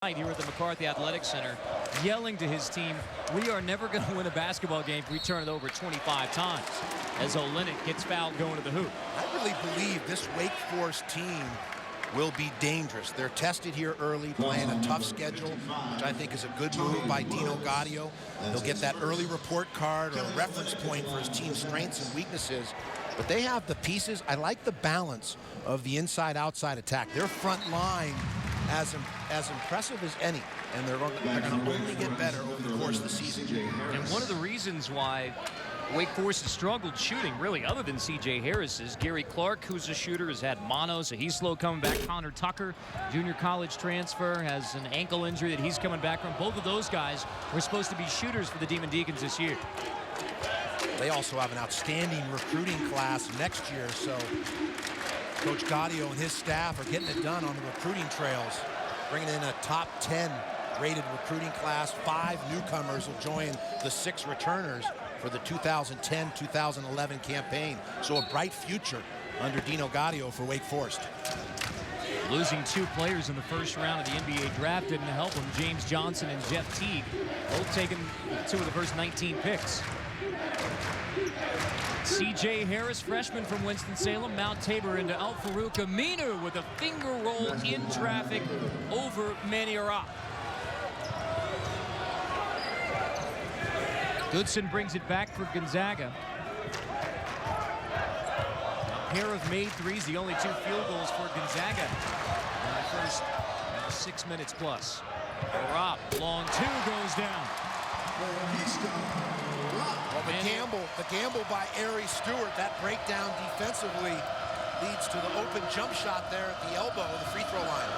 Here at the McCarthy Athletic Center, yelling to his team, we are never going to win a basketball game if we turn it over 25 times, as Olenek gets fouled going to the hoop. I really believe this Wake Forest team will be dangerous. They're tested here early, playing a tough schedule, which I think is a good move by Dino Gaudio. He'll get that early report card or a reference point for his team's strengths and weaknesses. But they have the pieces. I like the balance of the inside-outside attack. Their front line as impressive as any, and they're going to only get better over the course of the season. And one of the reasons why Wake Forest has struggled shooting, really, other than C.J. Harris, is Gary Clark, who's a shooter, has had mono, so he's slow coming back. Connor Tucker, junior college transfer, has an ankle injury that he's coming back from. Both of those guys were supposed to be shooters for the Demon Deacons this year. They also have an outstanding recruiting class next year, so Coach Gaudio and his staff are getting it done on the recruiting trails, bringing in a top 10 rated recruiting class. 5 newcomers will join the 6 returners for the 2010-2011 campaign. So a bright future under Dino Gaudio for Wake Forest. Losing 2 players in the first round of the NBA draft didn't help them. James Johnson and Jeff Teague, both taking 2 of the first 19 picks. C.J. Harris, freshman from Winston-Salem, Mount Tabor, into Al-Farouq Aminu with a finger roll in traffic over Manny Arap. Goodson brings it back for Gonzaga. A pair of made threes, the only 2 field goals for Gonzaga in the first 6 minutes plus. Arap, long 2 goes down. Well, the gamble by Ari Stewart, that breakdown defensively leads to the open jump shot there at the elbow of the free throw line.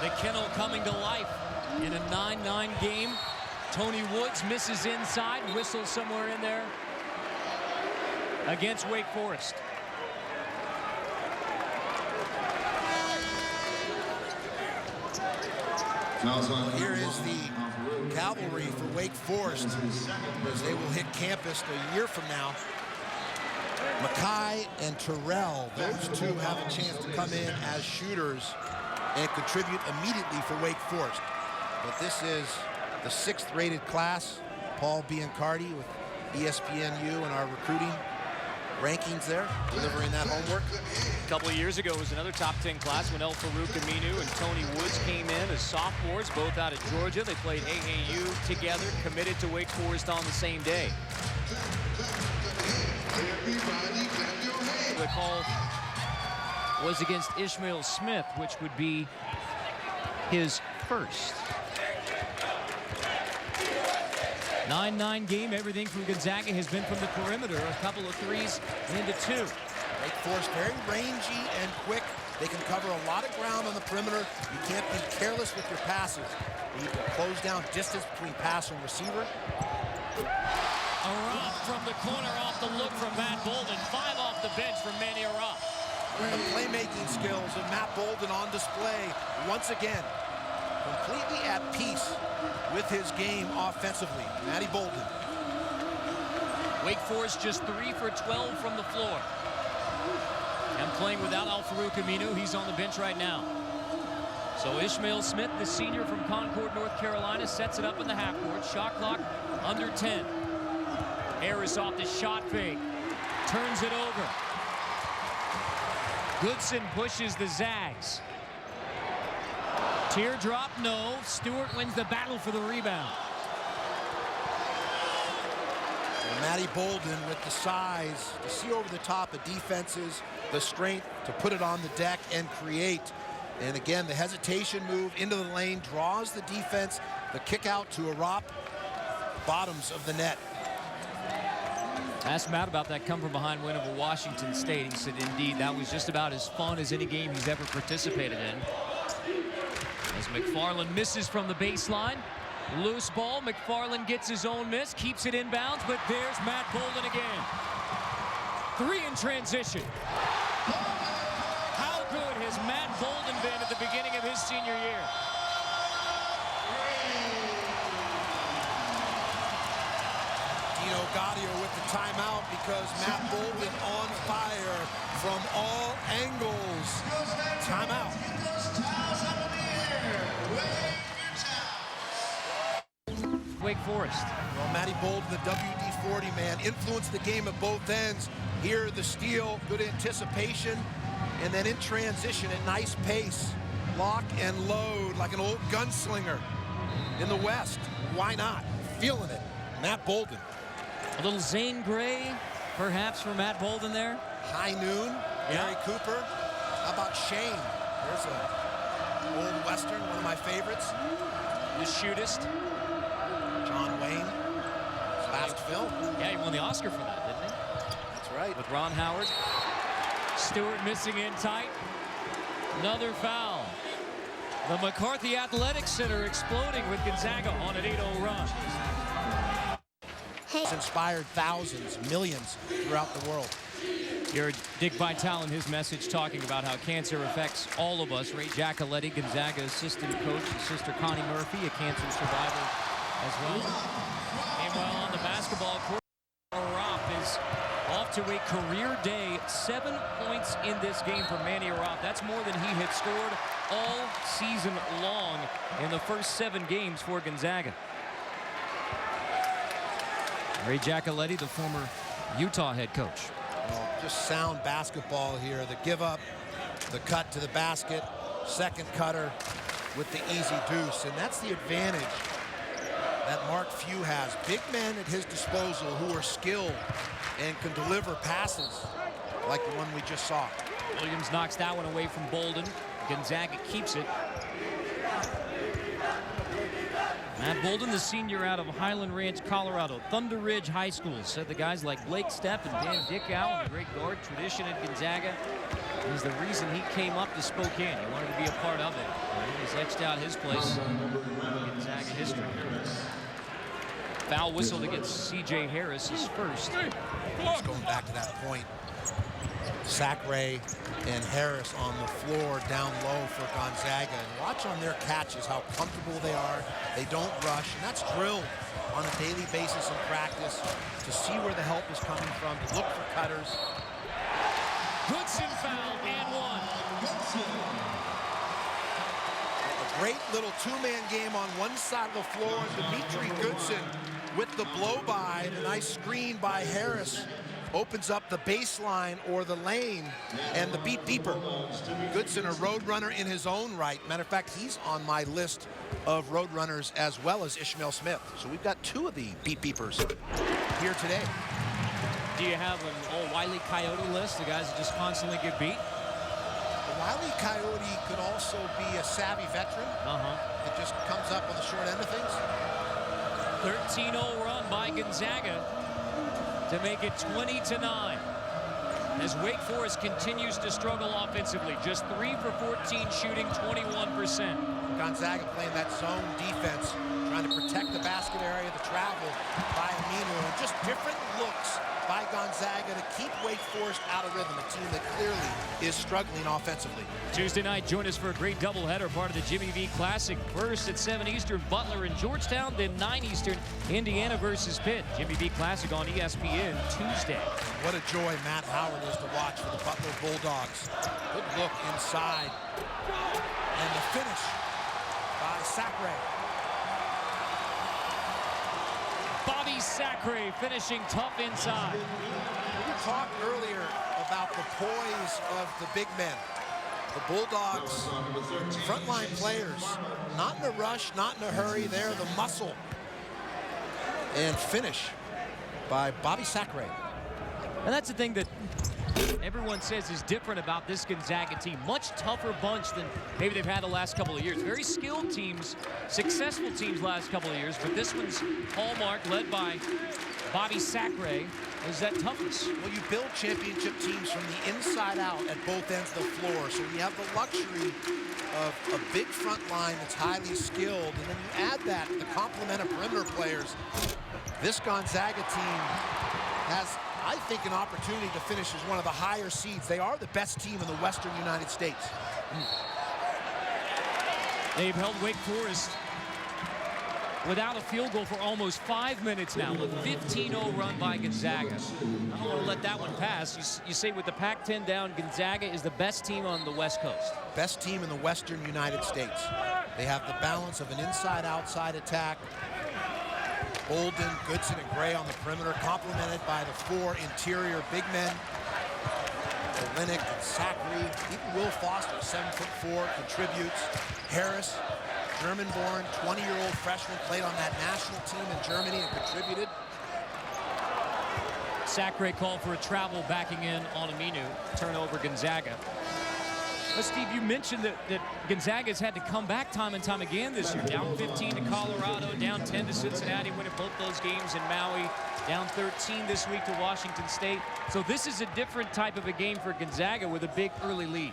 The kennel coming to life in a 9-9 game. Tony Woods misses inside, whistles somewhere in there against Wake Forest. Here is the cavalry for Wake Forest as they will hit campus a year from now. Mackay and Terrell, those 2 have a chance to come in as shooters and contribute immediately for Wake Forest. But this is the 6th rated class. Paul Biancardi with ESPNU and our recruiting rankings there, delivering that homework. A couple of years ago was another top 10 class when Al-Farouq Aminu and Tony Woods came in as sophomores, both out of Georgia. They played AAU together, committed to Wake Forest on the same day. The call was against Ishmael Smith, which would be his first. 9-9 game. Everything from Gonzaga has been from the perimeter. A couple of threes into 2. Wake Forest very rangy and quick. They can cover a lot of ground on the perimeter. You can't be careless with your passes. You need to close down distance between passer and receiver. Arap from the corner off the look from Matt Bolden. 5 off the bench from Manny Arap. The playmaking skills of Matt Bolden on display once again. Completely at peace with his game offensively. Matty Bolden. Wake Forest just 3 for 12 from the floor. And playing without Al-Farouq Aminu, he's on the bench right now. So Ishmael Smith, the senior from Concord, North Carolina, sets it up in the half court. Shot clock under 10. Harris off the shot fake. Turns it over. Goodson pushes the Zags. Teardrop, no. Stewart wins the battle for the rebound. And Matty Bolden with the size to see over the top of defenses, the strength to put it on the deck and create. And again, the hesitation move into the lane draws the defense. The kick out to Arap, bottoms of the net. Asked Matt about that come from behind win over Washington State. He said, indeed, that was just about as fun as any game he's ever participated in. As McFarland misses from the baseline. Loose ball. McFarland gets his own miss, keeps it inbounds, but there's Matt Bolden again. 3 in transition. How good has Matt Bolden been at the beginning of his senior year? Dino Gaudio with the timeout because Matt Bolden on fire from all angles. Timeout. Wake Forest. Well, Matty Bolden, the WD-40 man, influenced the game at both ends. Here, the steal, good anticipation, and then in transition at nice pace. Lock and load like an old gunslinger in the West. Why not? Feeling it. Matt Bolden. A little Zane Grey, perhaps, for Matt Bolden there. High noon, Gary Cooper. How about Shane? There's a old Western, one of my favorites. The shootist. John Wayne, his last film. Yeah, he won the Oscar for that, didn't he? That's right. With Ron Howard. Stewart missing in tight. Another foul. The McCarthy Athletics Center exploding with Gonzaga on an 8-0 run. It's inspired thousands, millions throughout the world. Here, Dick Vitale in his message talking about how cancer affects all of us. Ray Giacoletti, Gonzaga assistant coach, his sister Connie Murphy, a cancer survivor as well. Meanwhile, on the basketball court, Araf is off to a career day. 7 points in this game for Manny Araf. That's more than he had scored all season long in the first 7 games for Gonzaga. Ray Giacoletti, the former Utah head coach. Well, just sound basketball here. The give up, the cut to the basket, second cutter with the easy deuce. And that's the advantage that Mark Few has. Big men at his disposal who are skilled and can deliver passes like the one we just saw. Williams knocks that one away from Bolden. Gonzaga keeps it. Matt Bolden, the senior out of Highland Ranch, Colorado. Thunder Ridge High School, said the guys like Blake Stepp and Dan Dickow, the great guard tradition at Gonzaga, is the reason he came up to Spokane. He wanted to be a part of it. He's etched out his place in Gonzaga history. Foul whistled against C.J. Harris, his first. Just going back to that point, Sacre and Harris on the floor down low for Gonzaga. And watch on their catches how comfortable they are. They don't rush, and that's drilled on a daily basis in practice to see where the help is coming from, to look for cutters. Goodson foul and one. A great little two-man game on one side of the floor. Dimitri Goodson with the blow-by, the nice screen by Harris. Opens up the baseline or the lane, and the beat beeper. Goodson, a road runner in his own right. Matter of fact, he's on my list of road runners as well as Ishmael Smith. So we've got 2 of the beat beepers here today. Do you have an old Wile E. Coyote list, the guys that just constantly get beat? Wile E. Coyote could also be a savvy veteran that just comes up on the short end of things. 13-0 run by Gonzaga to make it 20-9. As Wake Forest continues to struggle offensively, just 3 for 14 shooting, 21%. Gonzaga playing that zone defense, trying to protect the basket area, the travel by Aminu, and just different looks by Gonzaga to keep Wake Forest out of rhythm, a team that clearly is struggling offensively. Tuesday night, join us for a great doubleheader, part of the Jimmy V Classic. First at 7 Eastern, Butler and Georgetown, then 9 Eastern, Indiana versus Pitt. Jimmy V Classic on ESPN Tuesday. What a joy Matt Howard is to watch for the Butler Bulldogs. Good look inside. And the finish by Sacre. Bobby Sacre finishing tough inside. We talked earlier about the poise of the big men. The Bulldogs, frontline players, not in a rush, not in a hurry. They're the muscle. And finish by Bobby Sacre. And that's the thing that everyone says is different about this Gonzaga team. Much tougher bunch than maybe they've had the last couple of years. Very skilled teams, successful teams last couple of years, but this one's hallmark, led by Bobby Sacre, is that toughness. Well, you build championship teams from the inside out at both ends of the floor, so you have the luxury of a big front line that's highly skilled, and then you add that the complement of perimeter players. This Gonzaga team has, I think, an opportunity to finish as one of the higher seeds. They are the best team in the Western United States. They've held Wake Forest without a field goal for almost 5 minutes now. A 15-0 run by Gonzaga. I don't want to let that one pass. You say with the Pac-10 down, Gonzaga is the best team on the West Coast. Best team in the Western United States. They have the balance of an inside-outside attack. Bolden, Goodson, and Gray on the perimeter, complemented by the 4 interior big men. Olenek and Zachary. Even Will Foster, 7'4", contributes. Harris, German-born, 20-year-old freshman, played on that national team in Germany and contributed. Zachary called for a travel backing in on Aminu. Turnover Gonzaga. But Steve, you mentioned that Gonzaga's had to come back time and time again this year. Down 15 to Colorado, down 10 to Cincinnati, winning both those games in Maui. Down 13 this week to Washington State. So this is a different type of a game for Gonzaga with a big early lead.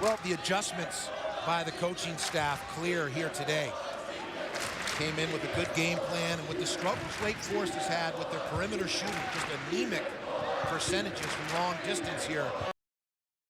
Well, the adjustments by the coaching staff clear here today. Came in with a good game plan, and with the struggles Wake Forest has had with their perimeter shooting, just anemic percentages from long distance here.